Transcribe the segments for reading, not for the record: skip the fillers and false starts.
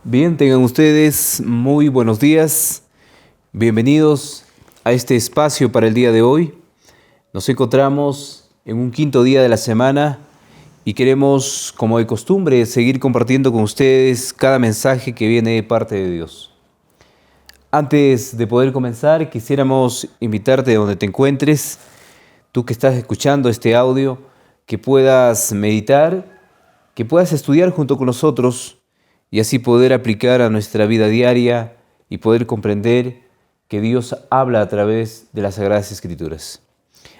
Bien, tengan ustedes muy buenos días. Bienvenidos a este espacio para el día de hoy. Nos encontramos en un quinto día de la semana y queremos, como de costumbre, seguir compartiendo con ustedes cada mensaje que viene de parte de Dios. Antes de poder comenzar, quisiéramos invitarte a donde te encuentres, tú que estás escuchando este audio, que puedas meditar, que puedas estudiar junto con nosotros y así poder aplicar a nuestra vida diaria y poder comprender que Dios habla a través de las Sagradas Escrituras.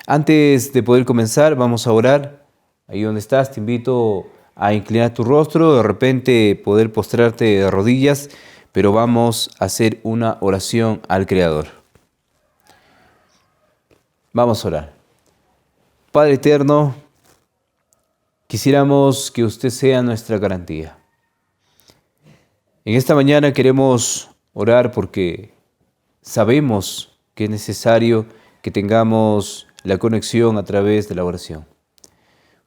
Antes de poder comenzar, vamos a orar. Ahí donde estás, te invito a inclinar tu rostro, de repente poder postrarte de rodillas, pero vamos a hacer una oración al Creador. Vamos a orar. Padre eterno, quisiéramos que usted sea nuestra garantía. En esta mañana queremos orar porque sabemos que es necesario que tengamos la conexión a través de la oración.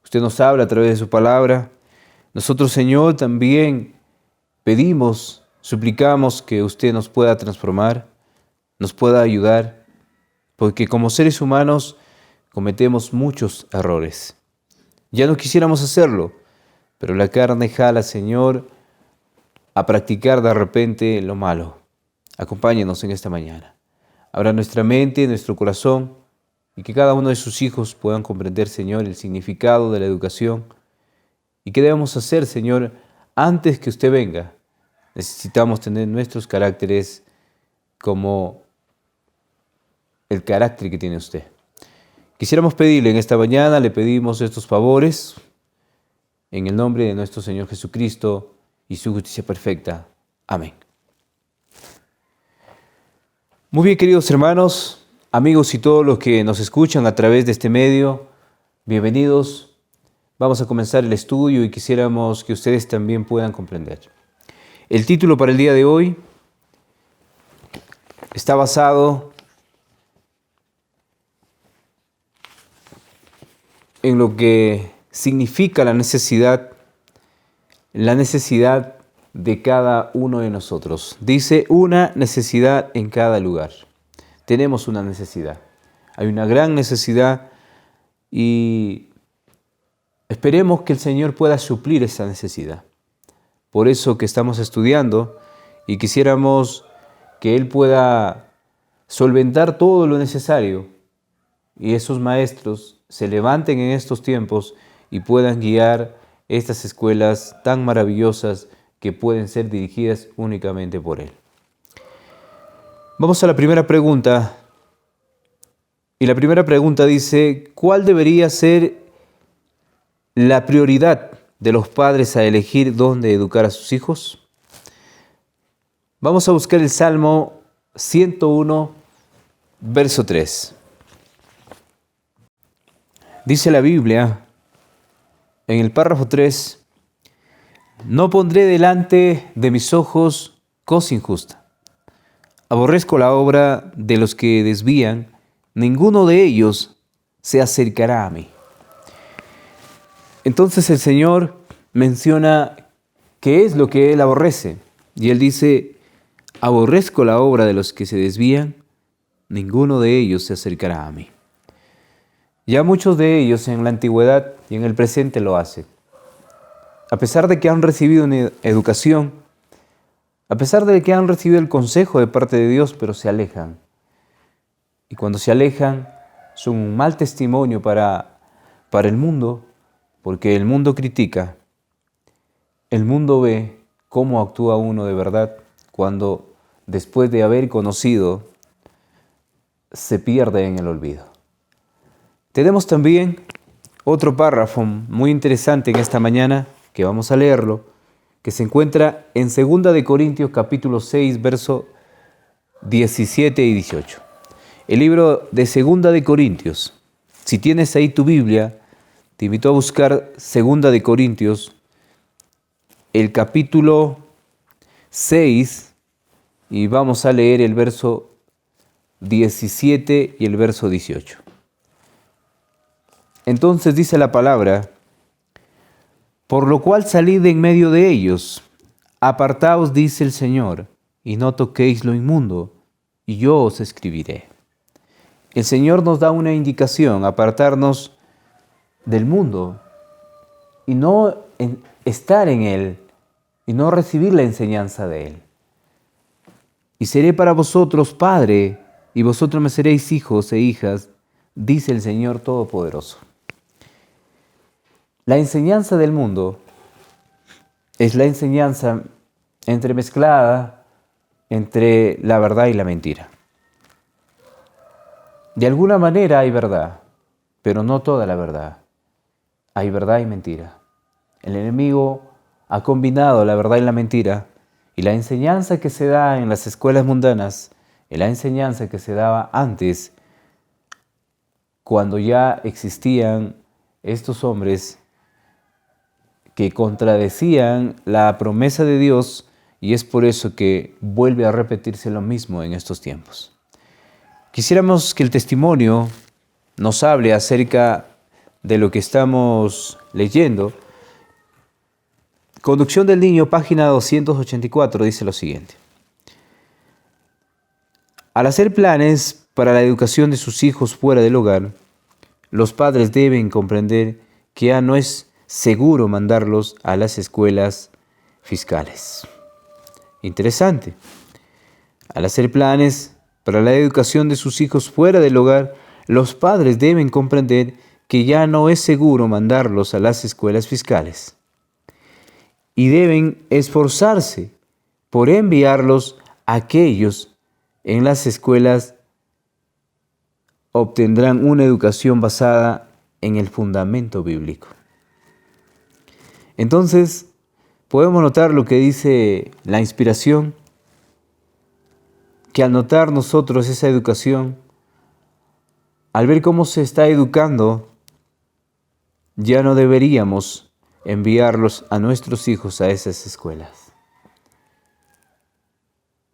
Usted nos habla a través de su palabra. Nosotros, Señor, también pedimos, suplicamos que usted nos pueda transformar, nos pueda ayudar, porque como seres humanos cometemos muchos errores. Ya no quisiéramos hacerlo, pero la carne jala, Señor, a practicar de repente lo malo. Acompáñenos en esta mañana. Abra nuestra mente, nuestro corazón, y que cada uno de sus hijos puedan comprender, Señor, el significado de la educación. ¿Y qué debemos hacer, Señor, antes que usted venga? Necesitamos tener nuestros caracteres como el carácter que tiene usted. Quisiéramos pedirle en esta mañana, le pedimos estos favores, en el nombre de nuestro Señor Jesucristo y su justicia perfecta. Amén. Muy bien, queridos hermanos, amigos y todos los que nos escuchan a través de este medio, bienvenidos. Vamos a comenzar el estudio y quisiéramos que ustedes también puedan comprender. El título para el día de hoy está basado en lo que significa la necesidad de cada uno de nosotros. Dice una necesidad en cada lugar. Tenemos una necesidad. Hay una gran necesidad y esperemos que el Señor pueda suplir esa necesidad. Por eso que estamos estudiando y quisiéramos que Él pueda solventar todo lo necesario y esos maestros se levanten en estos tiempos y puedan guiar estas escuelas tan maravillosas que pueden ser dirigidas únicamente por Él. Vamos a la primera pregunta. Y la primera pregunta dice, ¿cuál debería ser la prioridad de los padres a elegir dónde educar a sus hijos? Vamos a buscar el Salmo 101, verso 3. Dice la Biblia, en el párrafo 3, no pondré delante de mis ojos cosa injusta. Aborrezco la obra de los que desvían, ninguno de ellos se acercará a mí. Entonces el Señor menciona qué es lo que Él aborrece. Y Él dice, aborrezco la obra de los que se desvían, ninguno de ellos se acercará a mí. Ya muchos de ellos en la antigüedad y en el presente lo hacen. A pesar de que han recibido una educación, a pesar de que han recibido el consejo de parte de Dios, pero se alejan. Y cuando se alejan, son un mal testimonio para el mundo, porque el mundo critica, el mundo ve cómo actúa uno de verdad cuando después de haber conocido se pierde en el olvido. Tenemos también otro párrafo muy interesante en esta mañana, que vamos a leerlo, que se encuentra en 2 de Corintios capítulo 6, verso 17 y 18. El libro de 2 de Corintios. Si tienes ahí tu Biblia, te invito a buscar 2 de Corintios, el capítulo 6, y vamos a leer el verso 17 y el verso 18. Entonces dice la palabra, por lo cual salid en medio de ellos, Apartaos, dice el Señor, y no toquéis lo inmundo, y yo os escribiré. El Señor nos da una indicación, apartarnos del mundo y no estar en él y no recibir la enseñanza de él. Y seré para vosotros padre, y vosotros me seréis hijos e hijas, dice el Señor Todopoderoso. La enseñanza del mundo es la enseñanza entremezclada entre la verdad y la mentira. De alguna manera hay verdad, pero no toda la verdad. Hay verdad y mentira. El enemigo ha combinado la verdad y la mentira, y la enseñanza que se da en las escuelas mundanas y la enseñanza que se daba antes, cuando ya existían estos hombres que contradecían la promesa de Dios, y es por eso que vuelve a repetirse lo mismo en estos tiempos. Quisiéramos que el testimonio nos hable acerca de lo que estamos leyendo. Conducción del Niño, página 284, dice lo siguiente. Al hacer planes para la educación de sus hijos fuera del hogar, los padres deben comprender que ya no es seguro mandarlos a las escuelas fiscales. Interesante. Al hacer planes para la educación de sus hijos fuera del hogar, los padres deben comprender que ya no es seguro mandarlos a las escuelas fiscales. Y deben esforzarse por enviarlos a aquellos en las escuelas obtendrán una educación basada en el fundamento bíblico. Entonces, podemos notar lo que dice la inspiración, que al notar nosotros esa educación, al ver cómo se está educando, ya no deberíamos enviarlos a nuestros hijos a esas escuelas.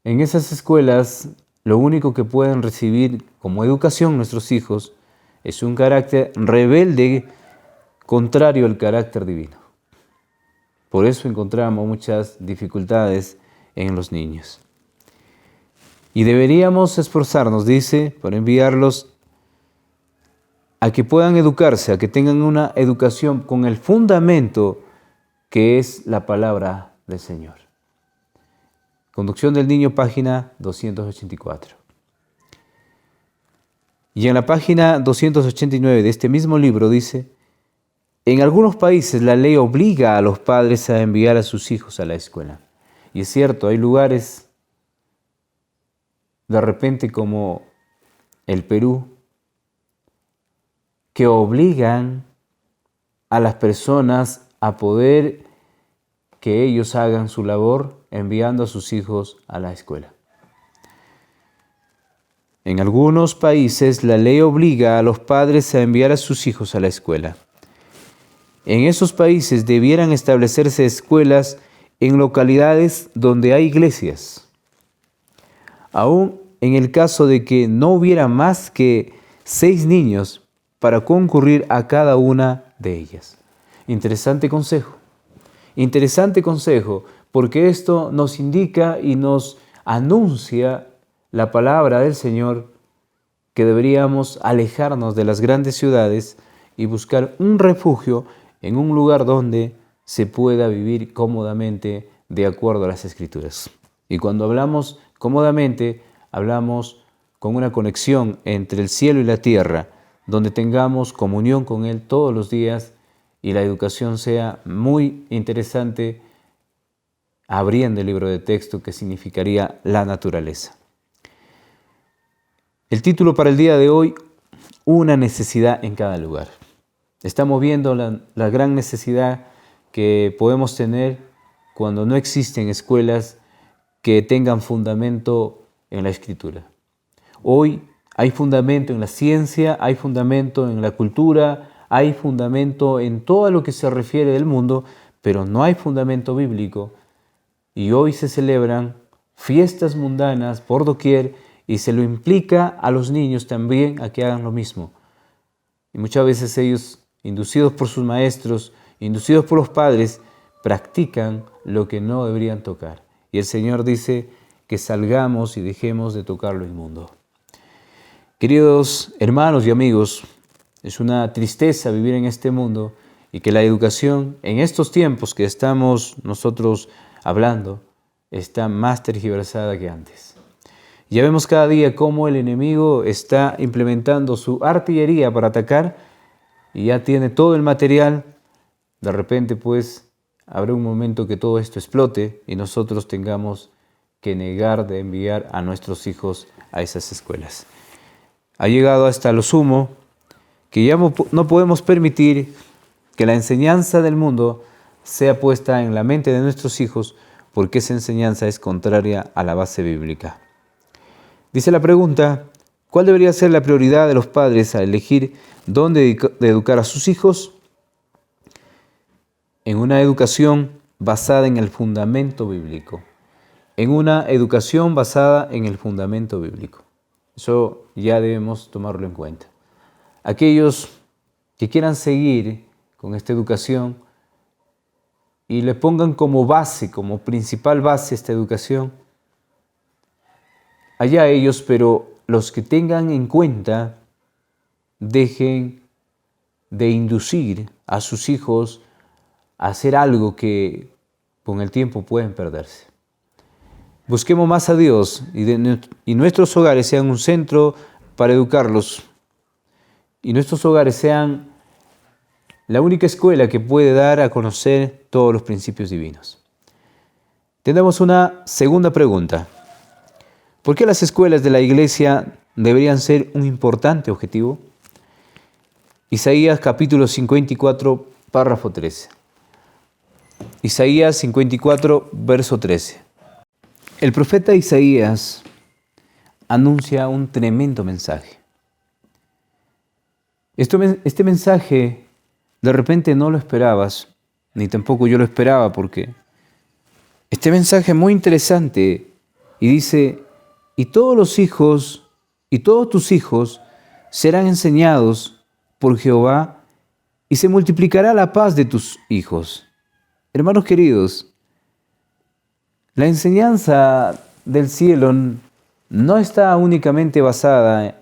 En esas escuelas, lo único que pueden recibir como educación nuestros hijos es un carácter rebelde, contrario al carácter divino. Por eso encontramos muchas dificultades en los niños. Y deberíamos esforzarnos, dice, por enviarlos a que puedan educarse, a que tengan una educación con el fundamento que es la palabra del Señor. Conducción del Niño, página 284. Y en la página 289 de este mismo libro dice, en algunos países la ley obliga a los padres a enviar a sus hijos a la escuela. Y es cierto, hay lugares de repente como el Perú, que obligan a las personas a poder que ellos hagan su labor enviando a sus hijos a la escuela. En algunos países la ley obliga a los padres a enviar a sus hijos a la escuela. En esos países debieran establecerse escuelas en localidades donde hay iglesias. Aún en el caso de que no hubiera más que 6 niños para concurrir a cada una de ellas. Interesante consejo, porque esto nos indica y nos anuncia la palabra del Señor que deberíamos alejarnos de las grandes ciudades y buscar un refugio en un lugar donde se pueda vivir cómodamente de acuerdo a las Escrituras. Y cuando hablamos cómodamente, hablamos con una conexión entre el cielo y la tierra, donde tengamos comunión con Él todos los días y la educación sea muy interesante, abriendo el libro de texto que significaría la naturaleza. El título para el día de hoy, una necesidad en cada lugar. Estamos viendo la gran necesidad que podemos tener cuando no existen escuelas que tengan fundamento en la Escritura. Hoy hay fundamento en la ciencia, hay fundamento en la cultura, hay fundamento en todo lo que se refiere del mundo, pero no hay fundamento bíblico. Y hoy se celebran fiestas mundanas por doquier y se lo implica a los niños también a que hagan lo mismo. Y muchas veces ellos, inducidos por sus maestros, inducidos por los padres, practican lo que no deberían tocar. Y el Señor dice que salgamos y dejemos de tocar lo inmundo. Queridos hermanos y amigos, es una tristeza vivir en este mundo y que la educación en estos tiempos que estamos nosotros hablando está más tergiversada que antes. Ya vemos cada día cómo el enemigo está implementando su artillería para atacar y ya tiene todo el material. De repente, pues, habrá un momento que todo esto explote y nosotros tengamos que negar de enviar a nuestros hijos a esas escuelas. Ha llegado hasta lo sumo que ya no podemos permitir que la enseñanza del mundo sea puesta en la mente de nuestros hijos, porque esa enseñanza es contraria a la base bíblica. Dice la pregunta, ¿cuál debería ser la prioridad de los padres al elegir dónde educar a sus hijos? En una educación basada en el fundamento bíblico. En una educación basada en el fundamento bíblico. Eso ya debemos tomarlo en cuenta. Aquellos que quieran seguir con esta educación y le pongan como base, como principal base esta educación, allá ellos, pero los que tengan en cuenta, dejen de inducir a sus hijos a hacer algo que con el tiempo pueden perderse. Busquemos más a Dios y nuestros hogares sean un centro para educarlos y nuestros hogares sean la única escuela que puede dar a conocer todos los principios divinos. Tenemos una segunda pregunta. ¿Por qué las escuelas de la iglesia deberían ser un importante objetivo? Isaías capítulo 54, párrafo 13. Isaías 54, verso 13. El profeta Isaías anuncia un tremendo mensaje. Este mensaje de repente no lo esperabas, ni tampoco yo lo esperaba, porque este mensaje es muy interesante y dice, y todos los hijos y todos tus hijos serán enseñados por Jehová y se multiplicará la paz de tus hijos. Hermanos queridos, la enseñanza del cielo no está únicamente basada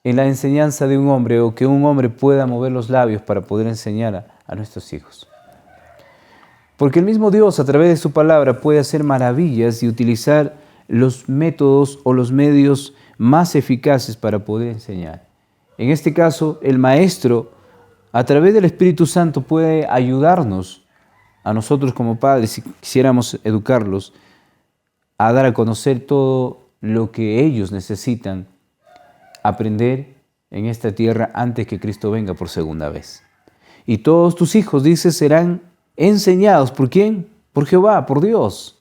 en la enseñanza de un hombre o que un hombre pueda mover los labios para poder enseñar a nuestros hijos. Porque el mismo Dios a través de su palabra puede hacer maravillas y utilizar los métodos o los medios más eficaces para poder enseñar. En este caso, el maestro a través del Espíritu Santo puede ayudarnos a nosotros como padres, si quisiéramos educarlos, a dar a conocer todo lo que ellos necesitan aprender en esta tierra antes que Cristo venga por segunda vez. Y todos tus hijos, dice, serán enseñados. ¿Por quién? Por Jehová, por Dios.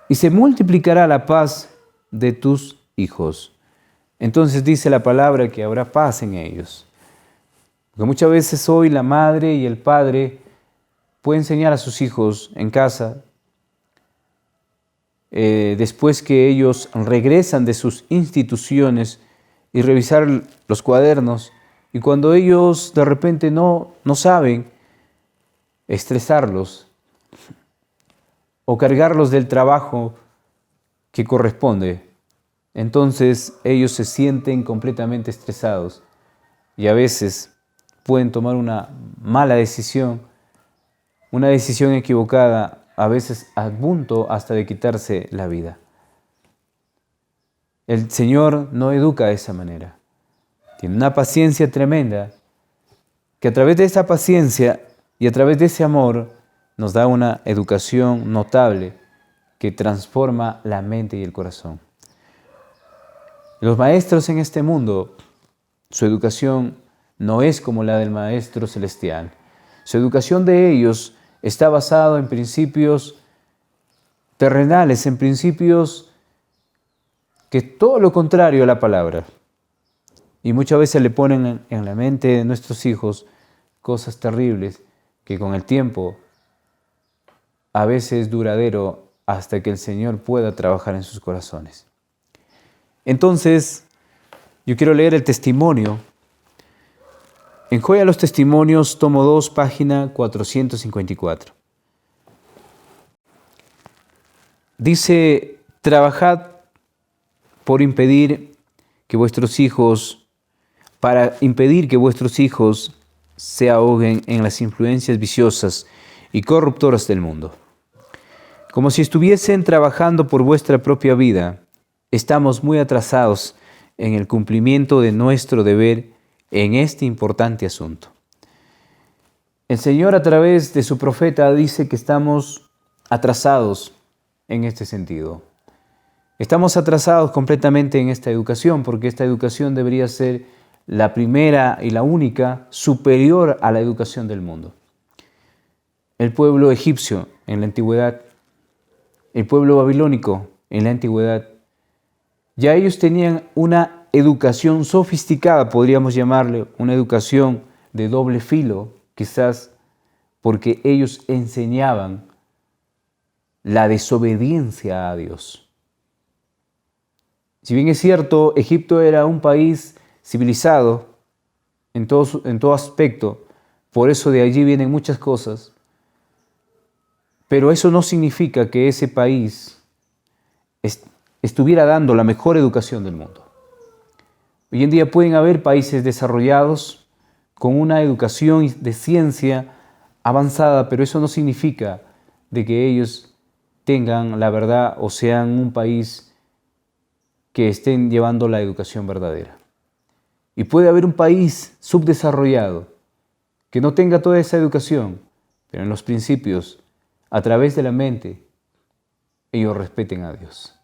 Y se multiplicará la paz de tus hijos. Entonces dice la palabra que habrá paz en ellos. Porque muchas veces hoy la madre y el padre pueden enseñar a sus hijos en casa, después que ellos regresan de sus instituciones y revisar los cuadernos, y cuando ellos de repente no saben estresarlos o cargarlos del trabajo que corresponde, entonces ellos se sienten completamente estresados y a veces pueden tomar una mala decisión, una decisión equivocada, a veces a punto hasta de quitarse la vida. El Señor no educa de esa manera. Tiene una paciencia tremenda, que a través de esa paciencia y a través de ese amor nos da una educación notable que transforma la mente y el corazón. Los maestros en este mundo, su educación no es como la del Maestro Celestial. Su educación de ellos está basada en principios terrenales, en principios que todo lo contrario a la palabra. Y muchas veces le ponen en la mente de nuestros hijos cosas terribles que con el tiempo a veces es duradero hasta que el Señor pueda trabajar en sus corazones. Entonces, yo quiero leer el testimonio. En Joya a los Testimonios, tomo 2, página 454. Dice, trabajad por impedir que vuestros hijos, para impedir que vuestros hijos se ahoguen en las influencias viciosas y corruptoras del mundo. Como si estuviesen trabajando por vuestra propia vida, estamos muy atrasados en el cumplimiento de nuestro deber en este importante asunto. El Señor, a través de su profeta, dice que estamos atrasados en este sentido. Estamos atrasados completamente en esta educación, porque esta educación debería ser la primera y la única superior a la educación del mundo. El pueblo egipcio en la antigüedad, el pueblo babilónico en la antigüedad, ya ellos tenían una educación sofisticada, podríamos llamarle una educación de doble filo, quizás porque ellos enseñaban la desobediencia a Dios. Si bien es cierto, Egipto era un país civilizado en todo aspecto, por eso de allí vienen muchas cosas, pero eso no significa que ese país estuviera dando la mejor educación del mundo. Hoy en día pueden haber países desarrollados con una educación de ciencia avanzada, pero eso no significa de que ellos tengan la verdad o sean un país que estén llevando la educación verdadera. Y puede haber un país subdesarrollado que no tenga toda esa educación, pero en los principios, a través de la mente, ellos respeten a Dios.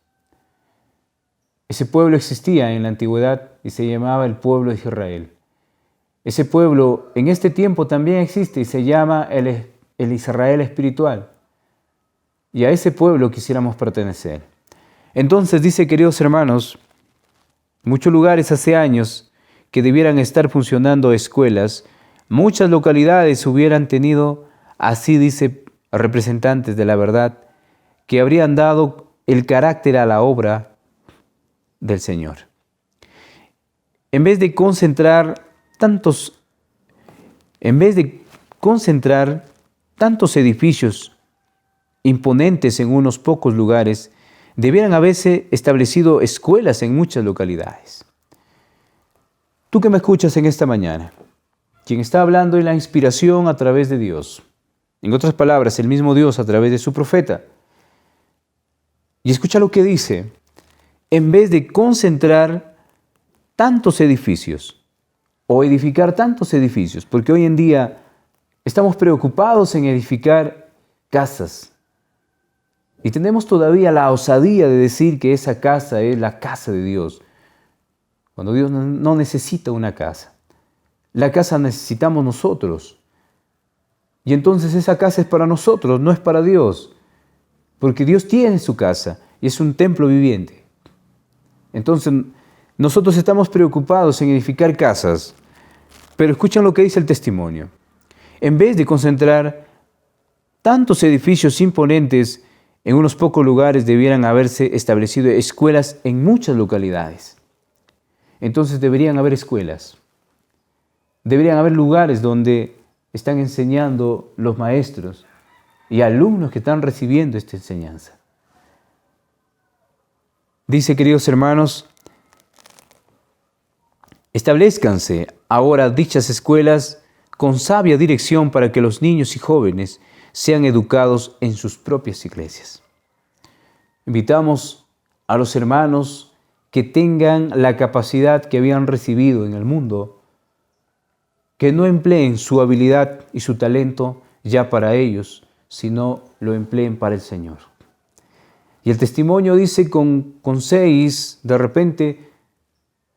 Ese pueblo existía en la antigüedad y se llamaba el pueblo de Israel. Ese pueblo en este tiempo también existe y se llama el Israel espiritual. Y a ese pueblo quisiéramos pertenecer. Entonces dice, queridos hermanos, muchos lugares hace años que debieran estar funcionando escuelas, muchas localidades hubieran tenido, así dice, representantes de la verdad, que habrían dado el carácter a la obra del Señor. En vez de concentrar tantos edificios imponentes en unos pocos lugares, debieran haberse establecido escuelas en muchas localidades. Tú que me escuchas en esta mañana, quien está hablando en la inspiración a través de Dios, en otras palabras, el mismo Dios a través de su profeta, y escucha lo que dice, en vez de concentrar tantos edificios o edificar tantos edificios, porque hoy en día estamos preocupados en edificar casas y tenemos todavía la osadía de decir que esa casa es la casa de Dios, cuando Dios no necesita una casa. La casa necesitamos nosotros. Y entonces esa casa es para nosotros, no es para Dios, porque Dios tiene su casa y es un templo viviente. Entonces nosotros estamos preocupados en edificar casas, pero escuchen lo que dice el testimonio. En vez de concentrar tantos edificios imponentes en unos pocos lugares, debieran haberse establecido escuelas en muchas localidades. Entonces deberían haber escuelas, deberían haber lugares donde están enseñando los maestros y alumnos que están recibiendo esta enseñanza. Dice, queridos hermanos, establezcanse ahora dichas escuelas con sabia dirección para que los niños y jóvenes sean educados en sus propias iglesias. Invitamos a los hermanos que tengan la capacidad que habían recibido en el mundo, que no empleen su habilidad y su talento ya para ellos, sino lo empleen para el Señor. Y el testimonio dice con 6, de repente,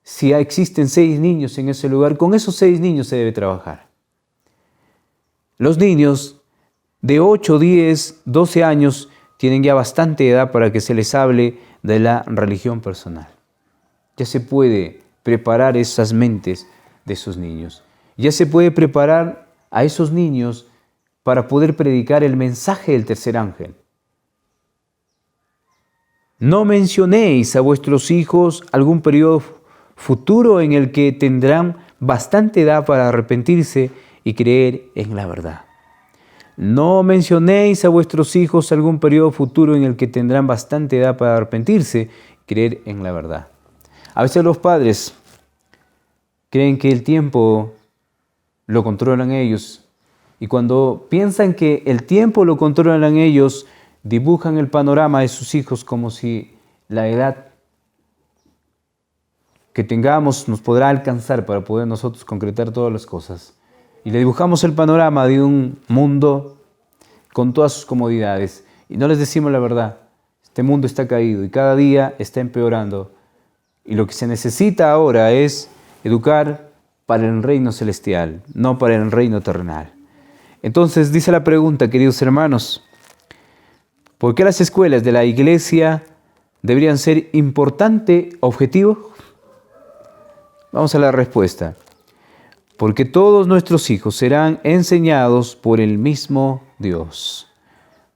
si existen 6 niños en ese lugar, con esos 6 niños se debe trabajar. Los niños de 8, 10, 12 años tienen ya bastante edad para que se les hable de la religión personal. Ya se puede preparar esas mentes de esos niños. Ya se puede preparar a esos niños para poder predicar el mensaje del tercer ángel. No mencionéis a vuestros hijos algún periodo futuro en el que tendrán bastante edad para arrepentirse y creer en la verdad. No mencionéis a vuestros hijos algún periodo futuro en el que tendrán bastante edad para arrepentirse y creer en la verdad. A veces los padres creen que el tiempo lo controlan ellos, y cuando piensan que el tiempo lo controlan ellos, dibujan el panorama de sus hijos como si la edad que tengamos nos podrá alcanzar para poder nosotros concretar todas las cosas. Y le dibujamos el panorama de un mundo con todas sus comodidades. Y no les decimos la verdad. Este mundo está caído y cada día está empeorando. Y lo que se necesita ahora es educar para el reino celestial, no para el reino terrenal. Entonces dice la pregunta, queridos hermanos, ¿por qué las escuelas de la iglesia deberían ser importante objetivo? Vamos a la respuesta. Porque todos nuestros hijos serán enseñados por el mismo Dios,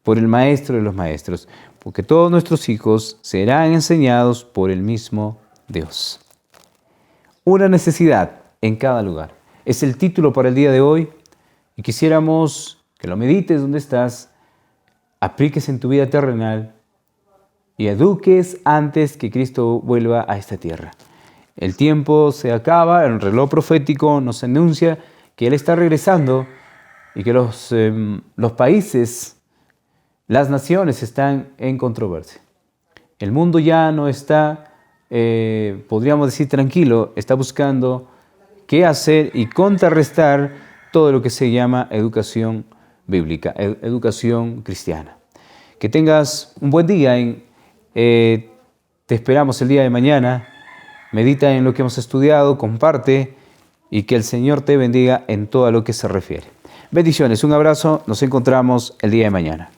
por el Maestro de los Maestros. Porque todos nuestros hijos serán enseñados por el mismo Dios. Una necesidad en cada lugar. Es el título para el día de hoy y quisiéramos que lo medites donde estás, apliques en tu vida terrenal y eduques antes que Cristo vuelva a esta tierra. El tiempo se acaba, el reloj profético nos anuncia que Él está regresando y que los países, las naciones están en controversia. El mundo ya no está, podríamos decir, tranquilo, está buscando qué hacer y contrarrestar todo lo que se llama educación bíblica, educación cristiana. Que tengas un buen día. Te esperamos el día de mañana. Medita en lo que hemos estudiado, comparte y que el Señor te bendiga en todo lo que se refiere. Bendiciones, un abrazo, nos encontramos el día de mañana.